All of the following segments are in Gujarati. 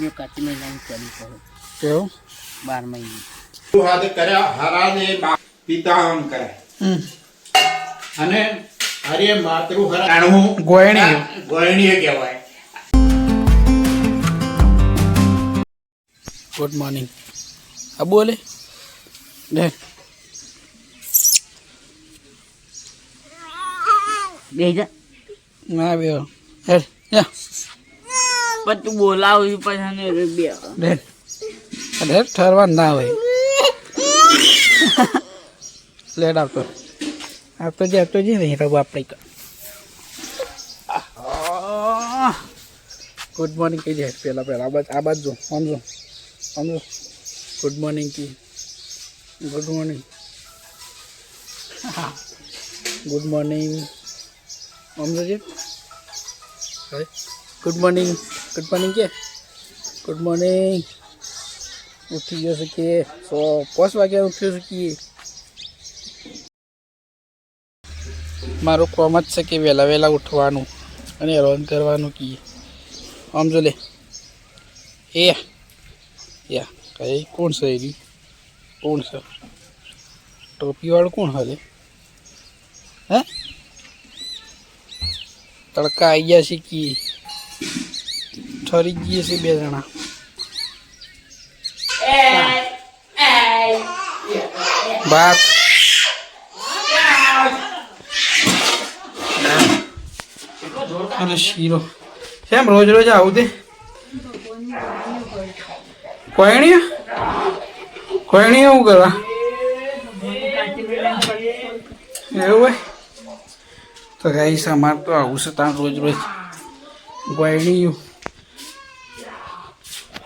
ગોળીઓ કાચી મહિનાની કરી કરો કેવું 12 મહિને તું હાથે કર્યા હરાને પિતા આમ કરાય અને હરે માતૃ હરાણું ગોયણીએ કહેવાય. ગુડ મોર્નિંગ આ બોલે લે બે જા ના બે હેડ યા પણ તું બોલાવી પછી બે લે અરે ઠરવા ના હોય લેટ આપતો જે નહીં રબ આપણે ગુડ મોર્નિંગ કહી જાય પહેલાં આ બાજુ જો સમજો ગુડ મોર્નિંગ કી ગુડ મોર્નિંગ સમજો છે ગુડ મોર્નિંગ કે ગુડ મોર્નિંગ ઉઠી ગયો છે કે 5 વાગ્યા ઉઠ્યો છે કે મારું કામ જ છે કે વહેલા ઉઠવાનું અને રોન કરવાનું કી સમજો લે એ યા કઈ કોણ છે એની કોણ છે ટોપીવાળું કોણ હાલે હે તડકા આવી ગયા છે કે ઠરી ગઈએ છે 2 જણા બાપ અરે શીરો કેમ રોજ આવું તે કોયણી એવું કરવા એવું હોય તો ગાઈસ અમારે તો આવું છે ત્યાં રોજ કોયણી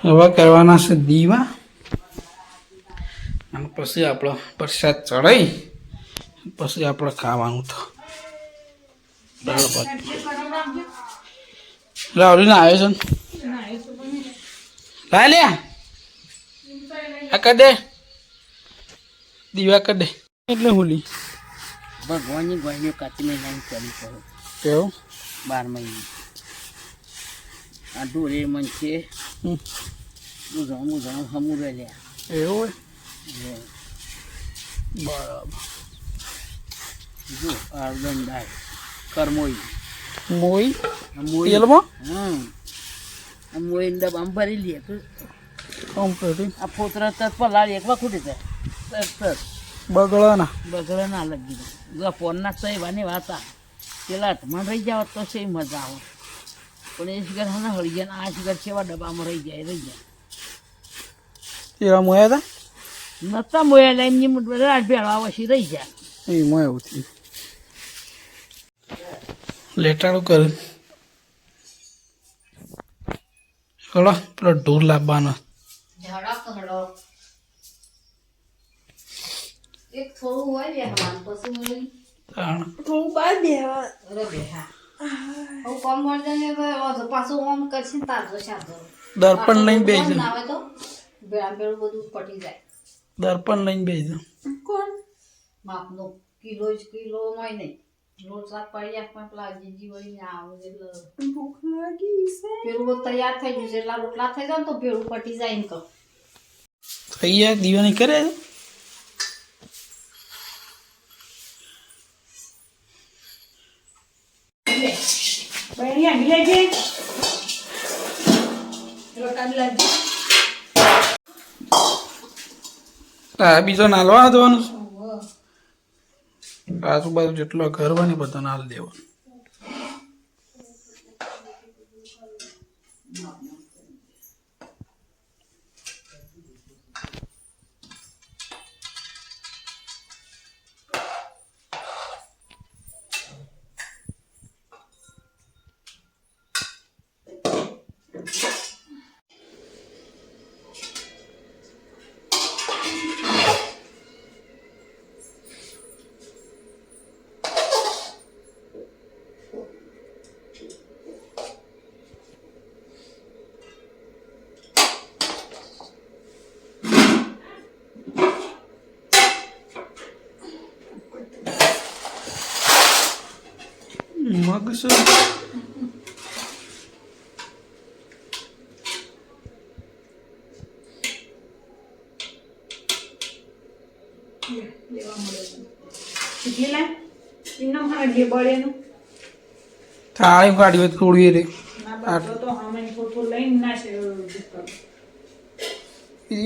હવે કરવાના છે દીવા અને પછી આપણો પ્રસાદ ચડાવી પછી આપણે ખાવાનું તો દાળ ભાત રાવલીને આવ્યો છે ને લે આ કર દે દીવા કર દે એટલે હોલી ભગવાનની ગોળીઓ કાચી મહિનાની કરી કરો કેવું 12 મહિને આ ડોરે મન છે મુજાણું હમું લ્યા એવું હોય બરાબર જો આર્દન દાય કરમોઈ મોઈ તેલમાં મોઈ ડબ આમ ભરી લે તો કમ્પ્લીટ આ પોતરા તત પલાળી એકવા ખૂટી જાય તત બગડે ના લગી જો ફોનના તો એવાની વાત આ પેલા હાથમાં રહી જાવ તો છે મજા આવે પણ એ શિગર હા ના હળી જાય આ શિગર સેવા ડબ્બામાં રહી જાય એવા મોયા હતા નતા મોયા એમની રાત ભેળવા પછી રહી જાય એ મોયા એવું થયું લેટાડું કરે હળો પેલો ઢોર લાવવાનો એક થોડું હોય બેહવાનું પછી થોડું બાર બેહવા હું કોમ મળે ને પાછું ઓમ કરશે ને તાજો સાધો દર્પણ લઈને બેસજો આવે તો પેલું બધું પટી જાય દર્પણ લઈને બેસજો કોણ માપનો કિલો હોય નહીં લોટ શાક પડી જાય પણ પેલા જીજી વળીને આવે એટલે ભૂખ લાગી છે પેલું બધું તૈયાર થઈ ગયું છે એટલા રોટલા થઈ જાય ને તો ભેળું પટી જાય એમ કહું થઈ ગયા દીવાની કરે બહેની આગી લેજે રોટાની લાવજે બીજો નાલવા દેવાનું આજુબાજુ જેટલો ઘર હોય ને બધો નાલ દેવાનો મગ છે કેટલી લાય એમને મારા જે બળેનું થાળી કાઢ્યું થોડી રે ના બસ તો અમે થોડું લઈને ના છે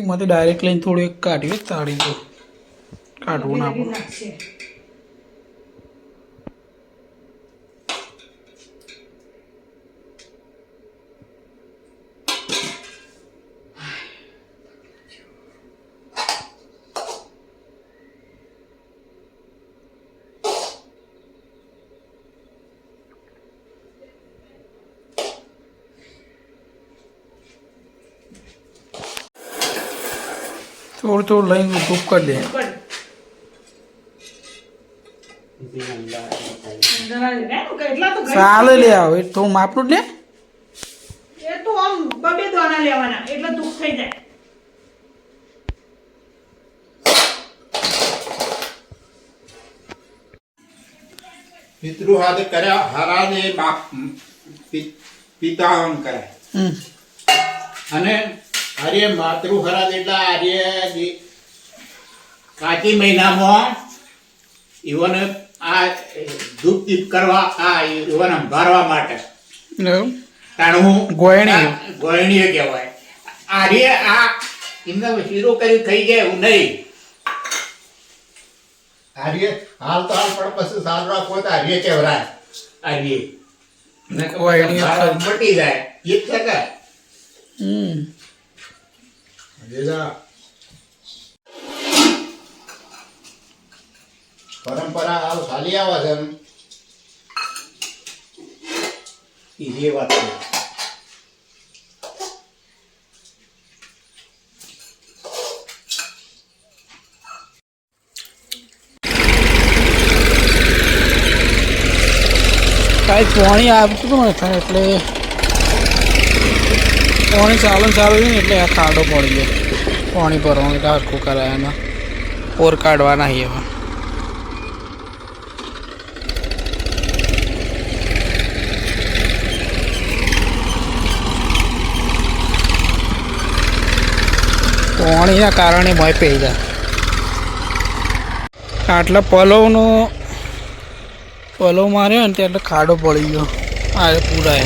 એમાંથી ડાયરેક્ટ લઈને થોડું એક કાઢ્યું થાળી તો કાઢવું ના પડે. નાખશે થોડું થોડું લઈને ધૂપ કરી દે. ચાલે લે આવે તો માપનું જ લે. એ તો આમ બબે દોના લેવાના એટલે દુઃખ થઈ જાય. પિતૃ હાથ કર્યા હરાને બાપ પિતા કરાય અને આર્ય માતૃ હરાદ એટલે આર્ય જે કાકી મહિનામાં ઈવન આ ધૂપ દીપ કરવા આ ઈવન ભરવા માટે તાણું ગોયણીએ કહેવાય. આર્ય આ એમને શીરો કરી ખાઈ જાય એવું નહીં. આર્ય હાલ તો હાલ પણ પછી સારું રાખો તો આર્ય કહેવાય. આર્ય મટી જાય એક શકે. પરંપરા હાલ ચાલી આવે છે એ વાત છે. કાંઈ પાણી આવતું હતું ને થાય એટલે પાણી ચાલુ છે ને એટલે આ ખાડો પડી ગયો. પાણી ભરવાનું એટલે હરખું કરાય એના પોર કાઢવાના એવા. પાણીના કારણે ભય પી જાય. આટલા પલવ માર્યો ને એટલે ખાડો પડી ગયો. આ પૂરા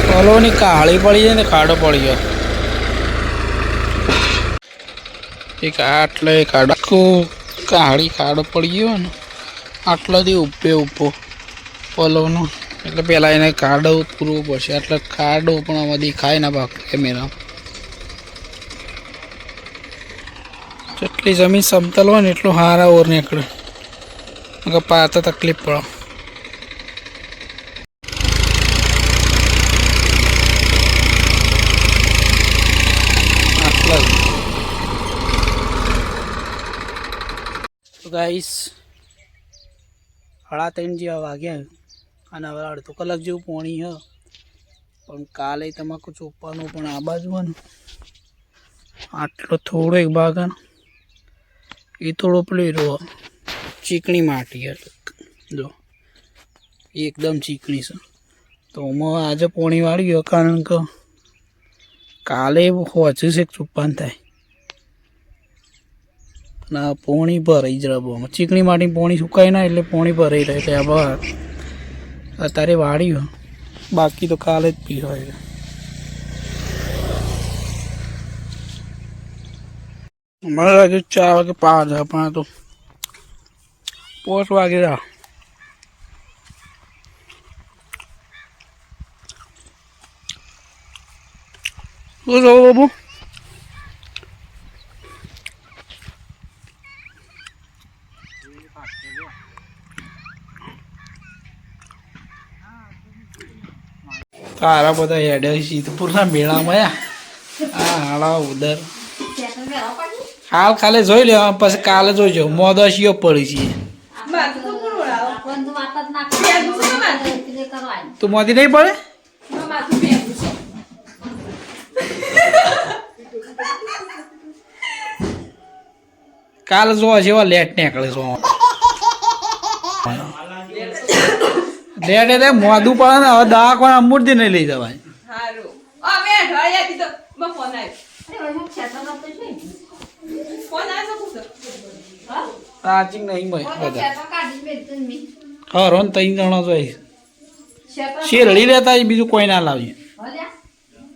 પલવની કાળી પડી જાય ને ખાડો પડી ગયો. એક આટલે ખાડો કાળી ખાડો પડી ગયો ને આટલાથી ઉભો પલવનો એટલે પેલા એને ખાડો પૂરવો પડશે. એટલે ખાડો પણ આમાં દેખાય ના ભાગ કેમેરા. જેટલી જમીન સમતલ હોય ને એટલું હારા ઓર નીકળે. પાતા તકલીફ પડે. આટલા તો ગાઈસ 3:30 જેવા વાગ્યા અને હવે અડધો કલાક જેવું પાણી હ. પણ કાલે તમાકુ ચોપવાનું પણ આ બાજુ આટલો થોડો એક ભાગ એ થોડો પેલો ચીકણી માટી જો એકદમ ચીકણી છે. તો આમાં આજે પાણી વાળી ગયો કારણ કે કાલે હોજે છે ચોપાન થાય ના પાણી ભરાઈ જ રબોમાં. ચીકણી માટી પાણી સુકાય ના એટલે પાણી ભરાઈ રહે. એટલે આ અત્યારે વાળ્યું બાકી તો કાલે જ પી હોય. મને લાગે 4 વાગે 5 પણ તો 5 વાગે રહ્યા. શું છો બાબુ? તારા બધા હેડે સિદ્ધપુરના મેળામાં આ હાડા ઉદર હાલ કાલે જોઈ લે પછી કાલે જોઈજો મોદશીઓ પડી છે. તું મોદી નહીં પડે કાલે જોવા જેવા લેટ નીકળે લેટ એટલે મોદું પડે ને હવે દવાખાના મૂર્તિ નહીં લઈ જવાય. હારું અમે અઠવાડિયા થી તો ફોન આવ્યો અરે હવે ખેતરમાં તો છે ફોન આવ્યો શું સર હા ચાર્જિંગ નહીં મળે બધા. ખેતર કાઢી મેલતું મી હા રોન 3 જણા જોઈએ. ખેતર શેરડી લેતા આવીએ, બીજું કોઈ ના લાવીએ. હલ્યા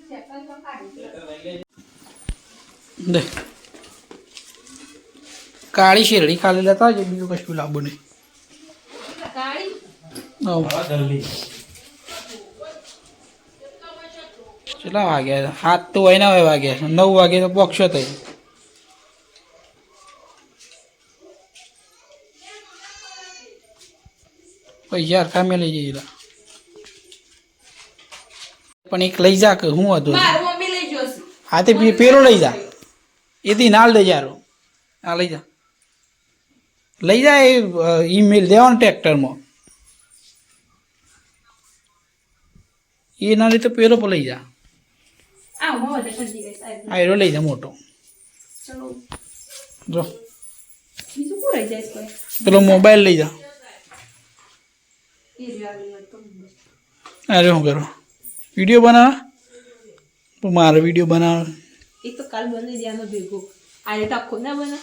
ખેતર તો કાઢી દે કાળી શેરડી ખાલી લેતા આવજો, બીજું કશું લાવવું નહીં. કાઢી કેટલા વાગ્યા? 7 તો હોય ના હોય વાગ્યા, 9 વાગે તો પોક્ષો થઈ. પૈસા કામે લઈ જઈએ. પણ એક લઈ જા કે હું હતું. મારું મમ્મી લઈ જશે હા તે પેલો લઈ જા, એથી નાલ લઈ જા. હા લઈ જા, લઈ જા. એ ઈમેલ દેવાનું ટ્રેક્ટરમાં, એ ના લઈ તો પેલો પર લઈ જા. આ હું વધારે ઠંડી ગઈ સાહેબ આ એરો લઈ જા મોટો. ચલો જો બીજું શું રહી જાય કોઈ પેલો મોબાઈલ લઈ જા. એ રહ્યા તો અરે શું કરો? વિડીયો બનાવ? તો મારો વિડીયો બનાવ. એ તો કાલ બની દેવાનો ભેગો આ રીતે આખો ના બને